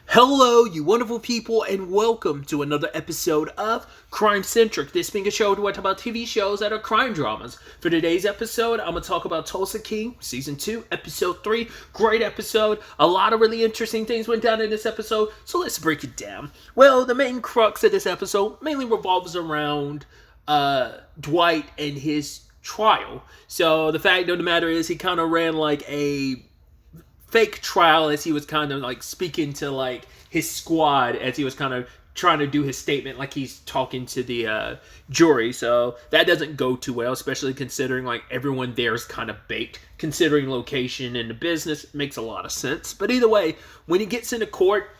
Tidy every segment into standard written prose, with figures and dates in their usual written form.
Hello, you wonderful people, and welcome to another episode of Crime Centric. This being a show where I talk about TV shows that are crime dramas. For today's episode, I'm going to talk about Tulsa King, Season 2, Episode 3. Great episode. A lot of really interesting things went down in this episode, so let's break it down. Well, the main crux of this episode mainly revolves around Dwight and his trial. So the fact of the matter is he kind of ran like a fake trial as he was kind of like speaking to like his squad as he was kind of trying to do his statement like he's talking to the jury. So that doesn't go too well, especially considering like everyone there is kind of baked. Considering location and the business, it makes a lot of sense. But either way, when he gets into court,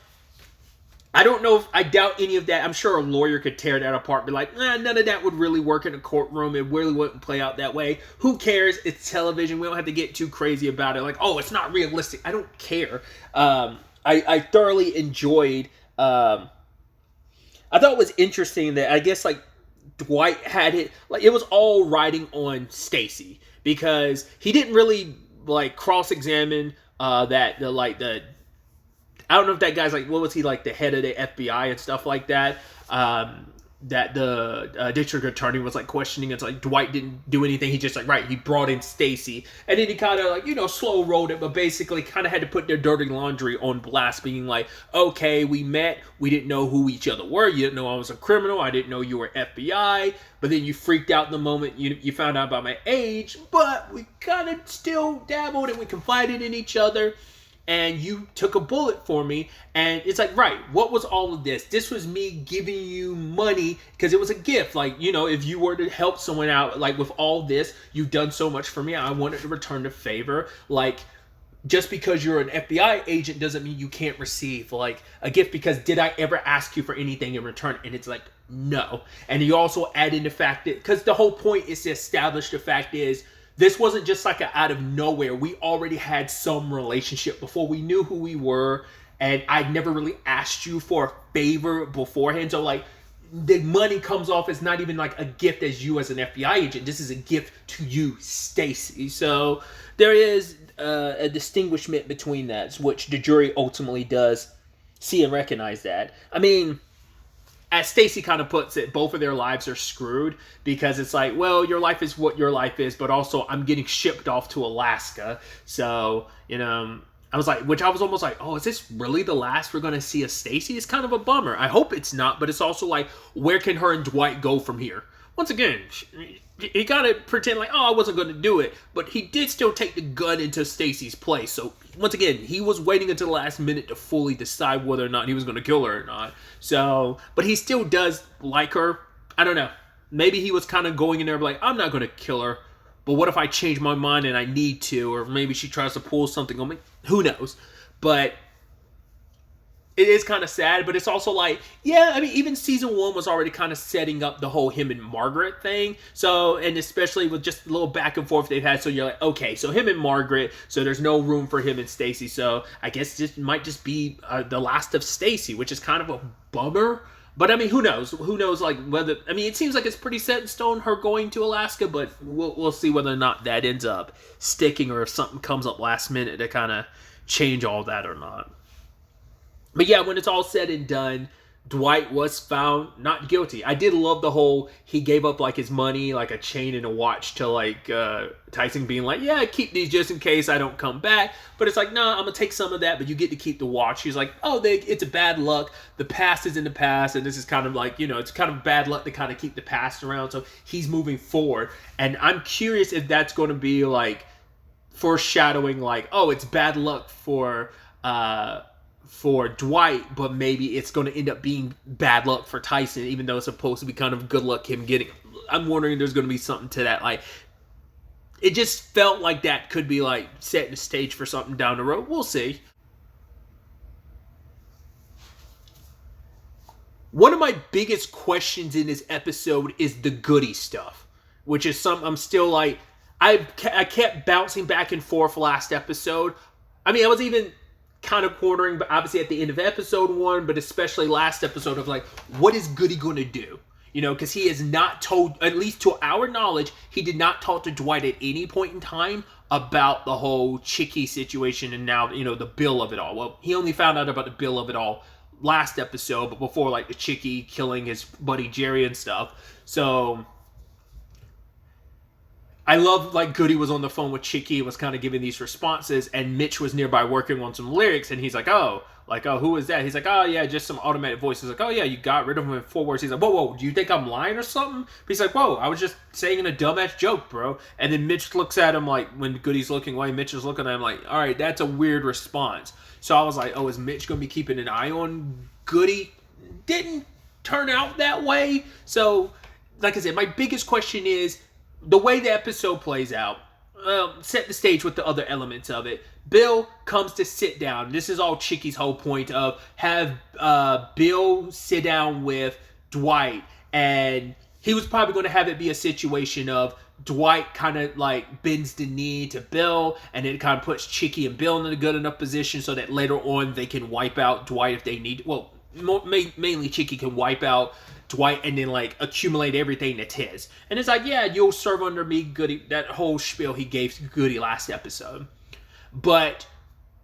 I don't know if I doubt any of that. I'm sure a lawyer could tear that apart, be like, none of that would really work in a courtroom. It really wouldn't play out that way. Who cares? It's television. We don't have to get too crazy about it. Like, oh, it's not realistic. I don't care. I thoroughly enjoyed. I thought it was interesting that I guess like Dwight had it like it was all riding on Stacy because he didn't really like cross-examine the I don't know if that guy's like, what was he like, the head of the FBI and stuff like that? That the district attorney was like questioning. It's like Dwight didn't do anything. He just like, right, he brought in Stacy. And then he kind of like, slow rolled it, but basically kind of had to put their dirty laundry on blast, being like, okay, we met. We didn't know who each other were. You didn't know I was a criminal. I didn't know you were FBI. But then you freaked out the moment you found out about my age. But we kind of still dabbled and we confided in each other. And you took a bullet for me, and it's like, right, what was all of this? This was me giving you money, because it was a gift, like, if you were to help someone out, like, with all this, you've done so much for me, I wanted to return the favor, like, just because you're an FBI agent doesn't mean you can't receive, like, a gift, because did I ever ask you for anything in return? And it's like, no. And you also add in the fact that, because the whole point is to establish the fact is, this wasn't just like out of nowhere. We already had some relationship before. We knew who we were, and I never really asked you for a favor beforehand. So like the money comes off as not even like a gift as you as an FBI agent. This is a gift to you, Stacy. So there is a distinguishment between that, which the jury ultimately does see and recognize that. I mean, as Stacy kind of puts it, both of their lives are screwed because it's like, well, your life is what your life is, but also I'm getting shipped off to Alaska. So, I was like, which I was almost like, oh, is this really the last we're going to see of Stacy? It's kind of a bummer. I hope it's not, but it's also like, where can her and Dwight go from here? Once again, he got to pretend like, oh, I wasn't going to do it, but he did still take the gun into Stacy's place. So once again, he was waiting until the last minute to fully decide whether or not he was going to kill her or not. So, but he still does like her. I don't know. Maybe he was kind of going in there like, I'm not going to kill her, but what if I change my mind and I need to? Or maybe she tries to pull something on me. Who knows? But it is kind of sad, but it's also like, yeah, I mean, even season 1 was already kind of setting up the whole him and Margaret thing. So, and especially with just a little back and forth they've had. So you're like, okay, so him and Margaret, so there's no room for him and Stacy. So I guess this might just be the last of Stacy, which is kind of a bummer. But I mean, who knows? Who knows, like, whether, I mean, it seems like it's pretty set in stone, her going to Alaska, but we'll see whether or not that ends up sticking or if something comes up last minute to kind of change all that or not. But yeah, when it's all said and done, Dwight was found not guilty. I did love the whole, he gave up like his money, like a chain and a watch to like Tyson being like, yeah, keep these just in case I don't come back. But it's like, nah, I'm going to take some of that, but you get to keep the watch. He's like, oh, it's a bad luck. The past is in the past. And this is kind of like, it's kind of bad luck to kind of keep the past around. So he's moving forward. And I'm curious if that's going to be like foreshadowing like, oh, it's bad luck for Dwight, but maybe it's going to end up being bad luck for Tyson, even though it's supposed to be kind of good luck him getting. I'm wondering if there's going to be something to that. Like, it just felt like that could be like setting the stage for something down the road. We'll see. One of my biggest questions in this episode is the Goodie stuff, which is something I'm still like, I kept bouncing back and forth last episode. I mean, I was even kind of quartering, but obviously at the end of episode 1, but especially last episode of like, what is Goodie going to do? Because he has not told, at least to our knowledge, he did not talk to Dwight at any point in time about the whole Chicky situation and now, the Bill of it all. Well, he only found out about the Bill of it all last episode, but before, like, the Chicky killing his buddy Jerry and stuff. So I love, like, Goody was on the phone with Chicky and was kind of giving these responses, and Mitch was nearby working on some lyrics, and he's like, oh, who is that? He's like, oh, yeah, just some automatic voice. He's like, oh, yeah, you got rid of him in 4 words. He's like, whoa, do you think I'm lying or something? But he's like, whoa, I was just saying a dumbass joke, bro. And then Mitch looks at him, like, when Goody's looking away, Mitch is looking at him like, all right, that's a weird response. So I was like, oh, is Mitch going to be keeping an eye on Goody? Didn't turn out that way. So, like I said, my biggest question is, the way the episode plays out, set the stage with the other elements of it. Bill comes to sit down. This is all Chicky's whole point of have Bill sit down with Dwight. And he was probably going to have it be a situation of Dwight kind of like bends the knee to Bill, and it kind of puts Chicky and Bill in a good enough position so that later on they can wipe out Dwight if they need. Well, mainly Chicky can wipe out Dwight and then like accumulate everything that's his. And it's like, yeah, you'll serve under me, Goody. That whole spiel he gave to Goody last episode. But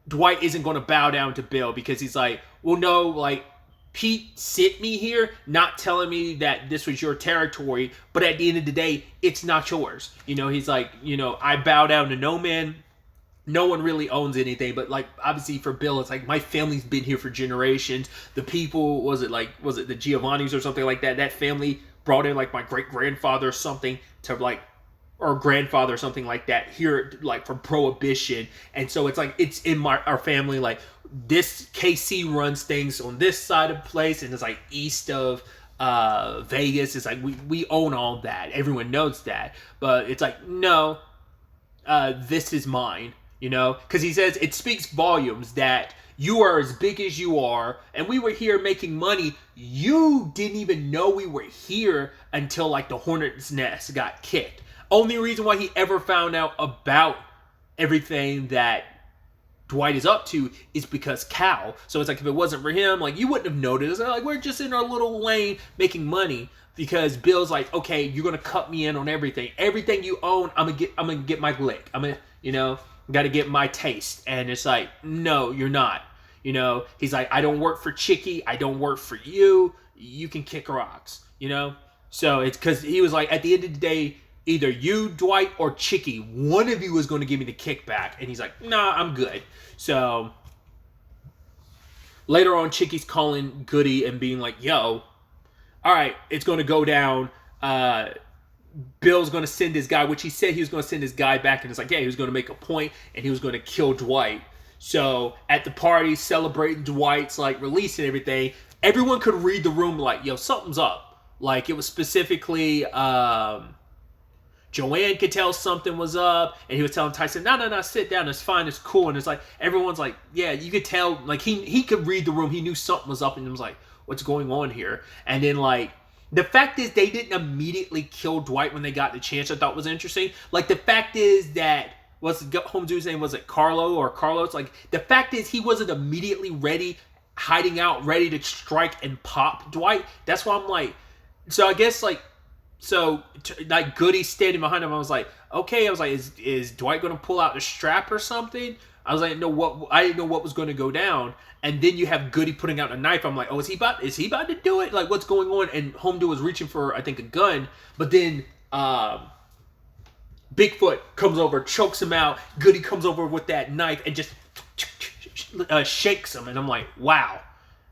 Dwight isn't going to bow down to Bill because he's like, well, no, like, Pete sent me here, not telling me that this was your territory, but at the end of the day, it's not yours. He's like, I bow down to no man. No one really owns anything, but like obviously for Bill, it's like my family's been here for generations. The people, was it the Giovannis or something like that? That family brought in like my great grandfather or something to like, or grandfather or something like that here, like from Prohibition. And so it's like it's in our family. Like this KC runs things on this side of the place, and it's like east of Vegas. It's like we own all that. Everyone knows that, but it's like no, this is mine. Because he says it speaks volumes that you are as big as you are, and we were here making money. You didn't even know we were here until like the hornet's nest got kicked. Only reason why he ever found out about everything that Dwight is up to is because Cal. So it's like if it wasn't for him, like you wouldn't have noticed. Like we're just in our little lane making money. Because Bill's like, okay, you're gonna cut me in on everything. Everything you own, I'm gonna get my lick. Got to get my taste. And it's like, no, you're not. He's like, I don't work for Chicky. I don't work for you. You can kick rocks, So it's because he was like, at the end of the day, either you, Dwight, or Chicky, one of you is going to give me the kickback. And he's like, nah, I'm good. So later on, Chicky's calling Goody and being like, yo, all right, it's going to go down. Bill's going to send his guy, which he said he was going to send his guy back, and it's like, yeah, he was going to make a point, and he was going to kill Dwight. So at the party, celebrating Dwight's like release and everything, everyone could read the room like, yo, something's up. Like it was specifically Joanne could tell something was up, and he was telling Tyson, no, sit down, it's fine, it's cool. And it's like everyone's like, yeah, you could tell, like he could read the room, he knew something was up, and he was like, what's going on here? And then like the fact is they didn't immediately kill Dwight when they got the chance. I thought was interesting. Like the fact is that what's the home dude's name? Was it Carlo or Carlos? Like the fact is he wasn't immediately ready, hiding out, ready to strike and pop Dwight. That's why I'm like, so I guess like, like Goody standing behind him. I was like, okay. I was like, is Dwight going to pull out the strap or something? I was like, no, I didn't know what was going to go down. And then you have Goody putting out a knife. I'm like, oh, is he about to do it? Like, what's going on? And Home Dude was reaching for, I think, a gun. But then Bigfoot comes over, chokes him out. Goody comes over with that knife and just shakes him. And I'm like, wow.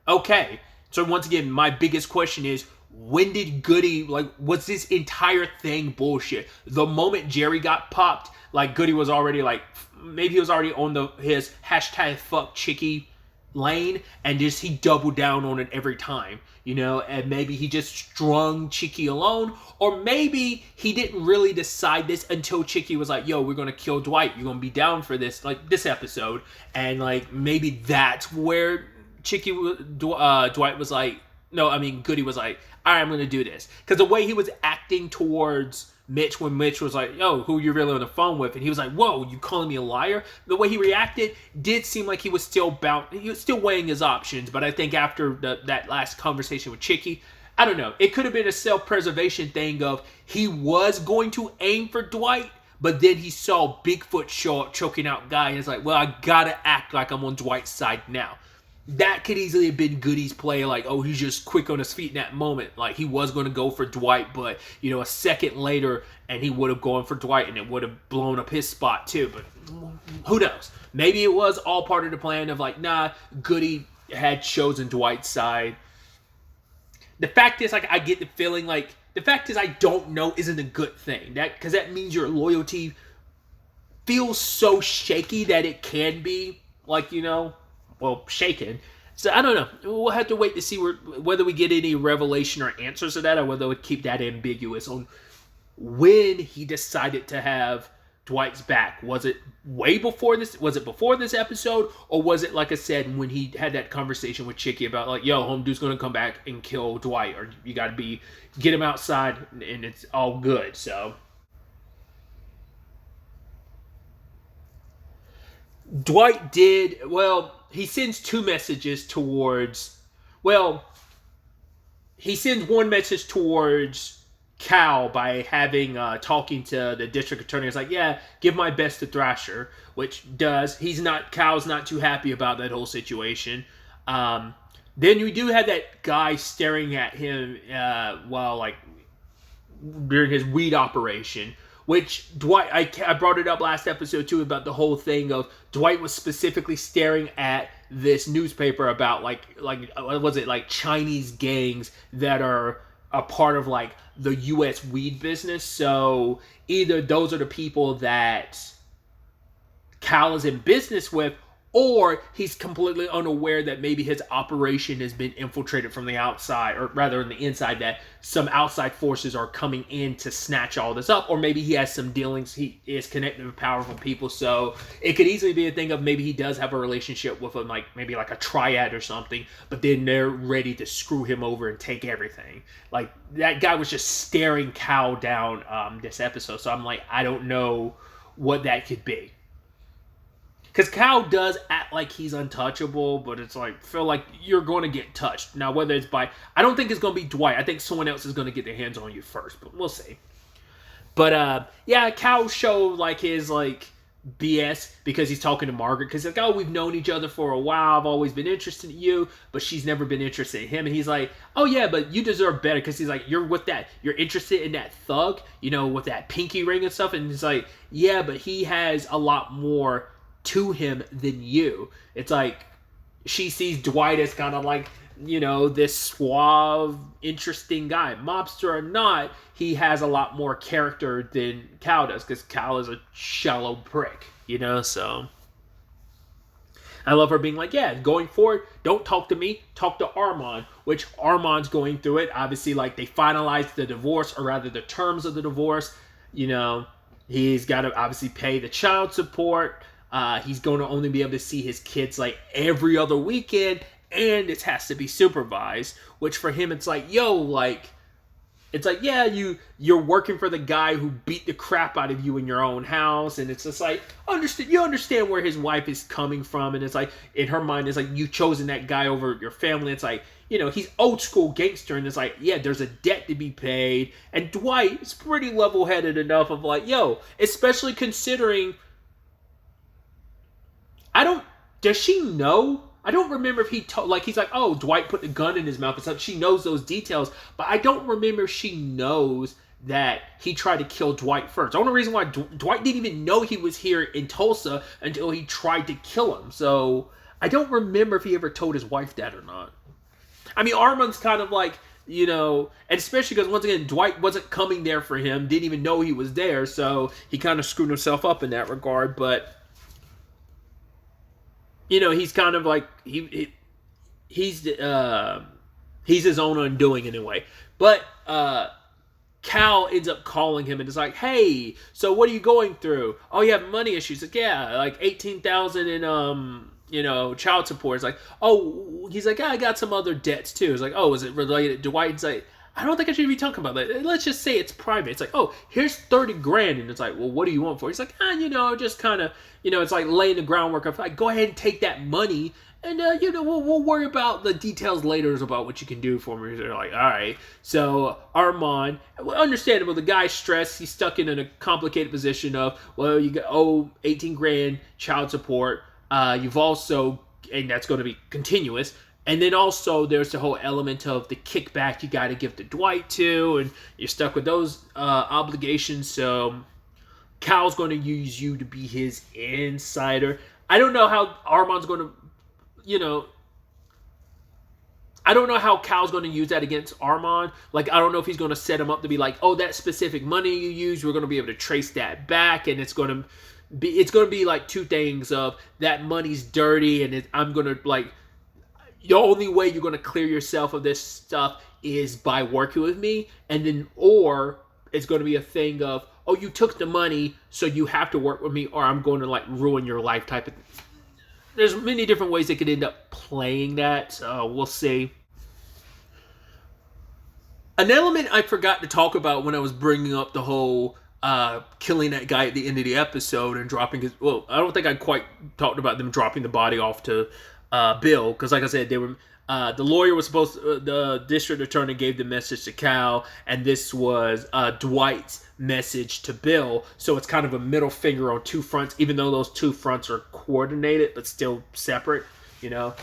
Okay. So once again, my biggest question is, when did Goody, like, was this entire thing bullshit? The moment Jerry got popped, like, Goody was already, like, maybe he was already on his hashtag fuck Chicky lane, and just he doubled down on it every time, and maybe he just strung Chicky alone, or maybe he didn't really decide this until Chicky was like, yo, we're gonna kill Dwight, you're gonna be down for this, like, this episode, and, like, maybe that's where Dwight was like, Goody was like, all right, I'm gonna do this, because the way he was acting towards Mitch when Mitch was like, yo, who you really on the phone with? And he was like, whoa, you calling me a liar? The way he reacted did seem like he was still weighing his options. But I think after that last conversation with Chicky, I don't know. It could have been a self-preservation thing of he was going to aim for Dwight, But then he saw Bigfoot show up choking out Guy, and it's like, well, I gotta act like I'm on Dwight's side now. That could easily have been Goodie's play, like, oh, he's just quick on his feet in that moment. Like, he was going to go for Dwight, but, a second later, and he would have gone for Dwight, and it would have blown up his spot, too. But who knows? Maybe it was all part of the plan of, like, nah, Goodie had chosen Dwight's side. The fact is, like, I get the feeling, like, the fact is I don't know isn't a good thing. Because that means your loyalty feels so shaky that it can be, like, shaken. So I don't know. We'll have to wait to see whether we get any revelation or answers to that, or whether we keep that ambiguous on when he decided to have Dwight's back. Was it way before this? Was it before this episode, or was it, like I said, when he had that conversation with Chicky about, like, yo, home dude's gonna come back and kill Dwight, or you gotta get him outside and it's all good. So Dwight did, he sends two messages towards, he sends one message towards Cal by having, talking to the district attorney. It's like, yeah, give my best to Thrasher, which does. Cal's not too happy about that whole situation. Then we do have that guy staring at him, during his weed operation, which Dwight, I brought it up last episode too, about the whole thing of Dwight was specifically staring at this newspaper about was it like Chinese gangs that are a part of like the U.S. weed business. So either those are the people that Cal is in business with, or he's completely unaware that maybe his operation has been infiltrated from the outside, or rather on the inside, that some outside forces are coming in to snatch all this up, or maybe he has some dealings, he is connected with powerful people. So it could easily be a thing of maybe he does have a relationship with them, maybe like a triad or something, but then they're ready to screw him over and take everything. Like, that guy was just staring Cal down this episode, so I'm like, I don't know what that could be. Because Cal does act like he's untouchable, but it's like, feel like you're going to get touched. Now, whether it's by, I don't think it's going to be Dwight. I think someone else is going to get their hands on you first, but we'll see. But, yeah, Cal showed, his, BS because he's talking to Margaret. Because he's like, oh, we've known each other for a while. I've always been interested in you, but she's never been interested in him. And he's like, oh, yeah, but you deserve better. Because he's like, you're interested in that thug, with that pinky ring and stuff. And he's like, yeah, but he has a lot more to him than you. It's like she sees Dwight as kind of like, this suave, interesting guy. Mobster or not, he has a lot more character than Cal does, because Cal is a shallow prick, so I love her being like, yeah, going forward, don't talk to me, talk to Arman, which Arman's going through it. Obviously, they finalized the divorce, or rather the terms of the divorce. He's got to obviously pay the child support. He's going to only be able to see his kids every other weekend, and it has to be supervised, which for him it's like, yeah, you're working for the guy who beat the crap out of you in your own house, and it's just like, you understand where his wife is coming from, and it's like, in her mind, it's like, you've chosen that guy over your family. It's like, he's old school gangster, and it's like, yeah, there's a debt to be paid, and Dwight is pretty level-headed enough of especially considering, does she know? I don't remember if he told, he's like, oh, Dwight put the gun in his mouth and stuff. She knows those details, but I don't remember if she knows that he tried to kill Dwight first. The only reason why Dwight didn't even know he was here in Tulsa until he tried to kill him. So I don't remember if he ever told his wife that or not. I mean, Arman's kind of and especially because, once again, Dwight wasn't coming there for him, didn't even know he was there, so he kind of screwed himself up in that regard, but he's kind of he's his own undoing in a way. But Cal ends up calling him and is like, hey, so what are you going through? Oh, you have money issues. Like, yeah, $18,000 in child support. It's like, oh, he's like, yeah, I got some other debts too. It's like, oh, is it related to Dwight? It's like, I don't think I should be talking about that. Let's just say it's private. It's like, oh, here's $30,000. And it's like, well, what do you want for it? He's like, just kind of, it's like laying the groundwork of go ahead and take that money And we'll worry about the details later about what you can do for me. They're like, all right. So Arman, understandable. The guy's stressed. He's stuck in a complicated position of, well, you owe 18 grand child support. You've also, and that's going to be continuous. And then also there's the whole element of the kickback you got to give to Dwight too, and you're stuck with those obligations. So Cal's going to use you to be his insider. I don't know how Arman's going to, I don't know how Cal's going to use that against Arman. Like, I don't know if he's going to set him up to be like, oh, that specific money you used, we're going to be able to trace that back, and it's going to be like two things of that money's dirty, and I'm going to like, the only way you're going to clear yourself of this stuff is by working with me, and then, or it's going to be a thing of, oh, you took the money, so you have to work with me, or I'm going to like ruin your life type of thing. There's many different ways they could end up playing that, so we'll see. An element I forgot to talk about when I was bringing up the whole killing that guy at the end of the episode and dropping his... Well, I don't think I quite talked about them dropping the body off to Bill, because like I said, they were... the lawyer was supposed to... the district attorney gave the message to Cal, and this was Dwight's message to Bill, so it's kind of a middle finger on two fronts, even though those two fronts are coordinated but still separate,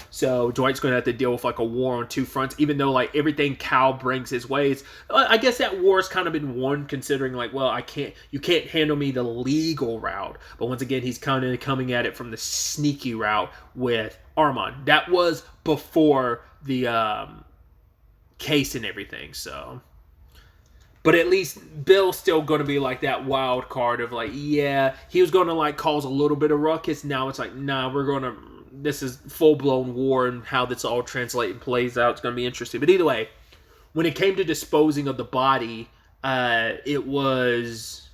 so Dwight's gonna have to deal with like a war on two fronts, even though like everything Cal brings his way is, I guess that war's kind of been won, considering like, well, you can't handle me the legal route, but once again he's kind of coming at it from the sneaky route with Arman. That was before the case and everything, so. But at least Bill's still going to be like that wild card of like, yeah, he was going to like cause a little bit of ruckus. Now it's like, nah, this is full-blown war, and how this all translates and plays out, it's going to be interesting. But either way, when it came to disposing of the body, it was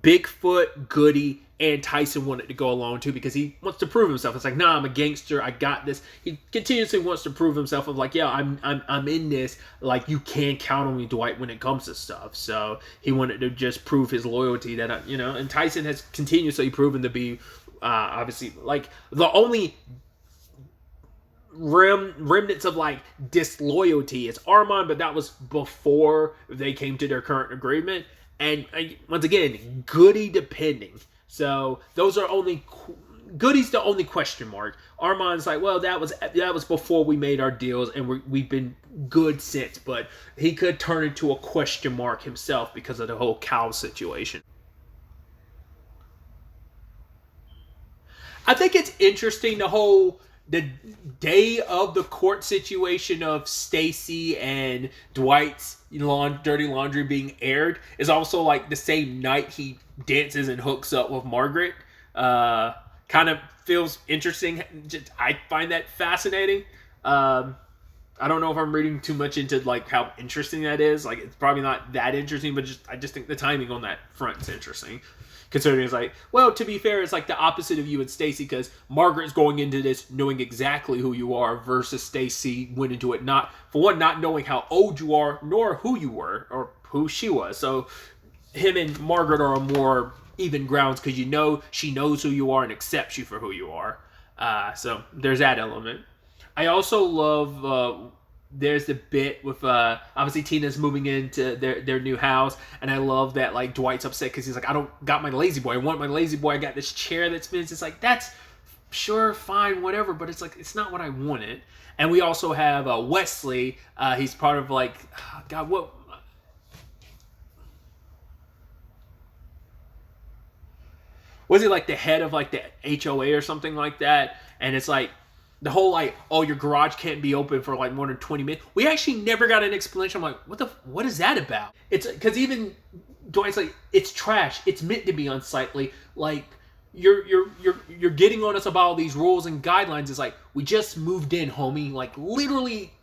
Bigfoot, Goodie, and Tyson wanted to go along too, because he wants to prove himself. It's like, nah, I'm a gangster, I got this. He continuously wants to prove himself of like, yeah, I'm in this. Like, you can count on me, Dwight, when it comes to stuff. So he wanted to just prove his loyalty that and Tyson has continuously proven to be obviously like the only remnants of like disloyalty is Arman, but that was before they came to their current agreement. And once again, Goodie depending. So those are only... Goodie's the only question mark. Arman's like, well, that was before we made our deals, and we've been good since. But he could turn into a question mark himself because of the whole Cal situation. I think it's interesting, the day of the court situation of Stacy and Dwight's dirty laundry being aired is also like the same night he dances and hooks up with Margaret. Kind of feels interesting. I find that fascinating. I don't know if I'm reading too much into like how interesting that is. Like, it's probably not that interesting, but I just think the timing on that front is interesting. Considering it's like, well, to be fair, it's like the opposite of you and Stacy, because Margaret's going into this knowing exactly who you are, versus Stacy went into it not knowing how old you are, nor who you were, or who she was. So him and Margaret are on more even grounds, because she knows who you are and accepts you for who you are. So there's that element. I also love... there's the bit with obviously Tina's moving into their new house, and I love that like Dwight's upset because he's like, I don't got my lazy boy. I want my lazy boy. I got this chair that spins. It's like, that's sure, fine, whatever, but it's like, it's not what I wanted. And we also have Wesley. He's part of like, God, what? Was he like the head of like the HOA or something like that? And it's like, the whole like, oh, your garage can't be open for like more than 20 minutes. We actually never got an explanation. I'm like, what is that about? It's because even Dwight's like, it's trash. It's meant to be unsightly. Like, you're getting on us about all these rules and guidelines. It's like, we just moved in, homie. Like, literally,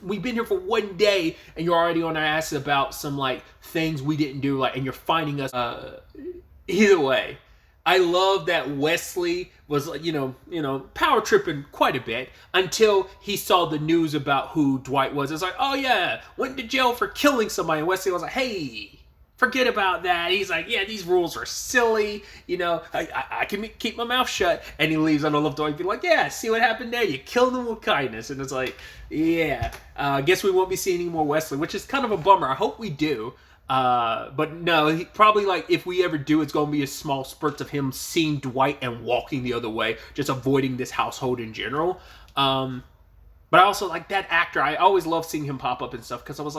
we've been here for one day, and you're already on our asses about some like things we didn't do. Like, and you're finding us. Either way. I love that Wesley was, power tripping quite a bit until he saw the news about who Dwight was. It's like, oh yeah, went to jail for killing somebody. And Wesley was like, hey, forget about that. He's like, yeah, these rules are silly. You know, I can keep my mouth shut. And he leaves. And I love Dwight be like, yeah, see what happened there? You killed him with kindness. And it's like, yeah, I guess we won't be seeing any more Wesley, which is kind of a bummer. I hope we do. But no, he probably, like, if we ever do, it's going to be a small spurt of him seeing Dwight and walking the other way, just avoiding this household in general. But I also, like, that actor, I always love seeing him pop up and stuff, because I was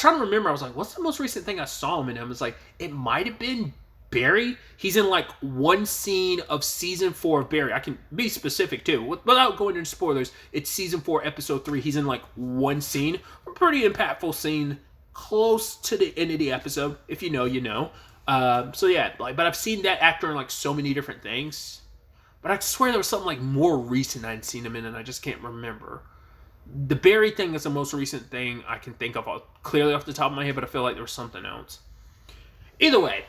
trying to remember, I was like, what's the most recent thing I saw him in? It's like, it might have been Barry. He's in, like, one scene of season 4 of Barry. I can be specific, too. Without going into spoilers, it's season 4, episode 3. He's in, like, one scene. A pretty impactful scene close to the end of the episode. If you know, you know. So, yeah, like, but I've seen that actor in, like, so many different things. But I swear there was something, like, more recent I'd seen him in, and I just can't remember. The Barry thing is the most recent thing I can think of clearly off the top of my head, but I feel like there was something else. Either way,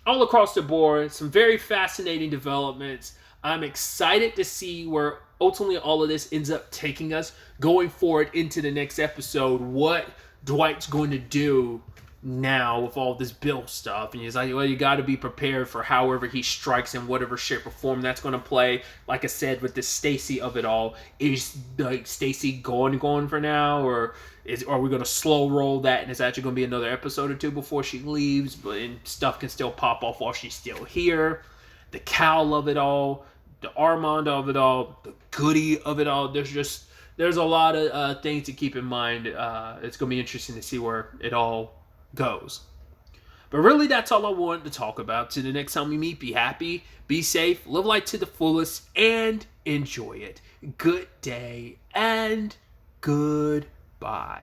all across the board, some very fascinating developments. I'm excited to see where ultimately all of this ends up taking us going forward into the next episode, what Dwight's going to do now with all this Bill stuff. And he's like, well, you got to be prepared for however he strikes in whatever shape or form that's going to play. Like I said, with the Stacy of it all, is like Stacy gone for now, or are we going to slow roll that and it's actually going to be another episode or two before she leaves, but stuff can still pop off while she's still here? The Cal of it all, the Armand of it all, the Goodie of it all. There's a lot of things to keep in mind. It's going to be interesting to see where it all goes. But really, that's all I wanted to talk about. Till the next time we meet, be happy, be safe, live life to the fullest, and enjoy it. Good day and goodbye.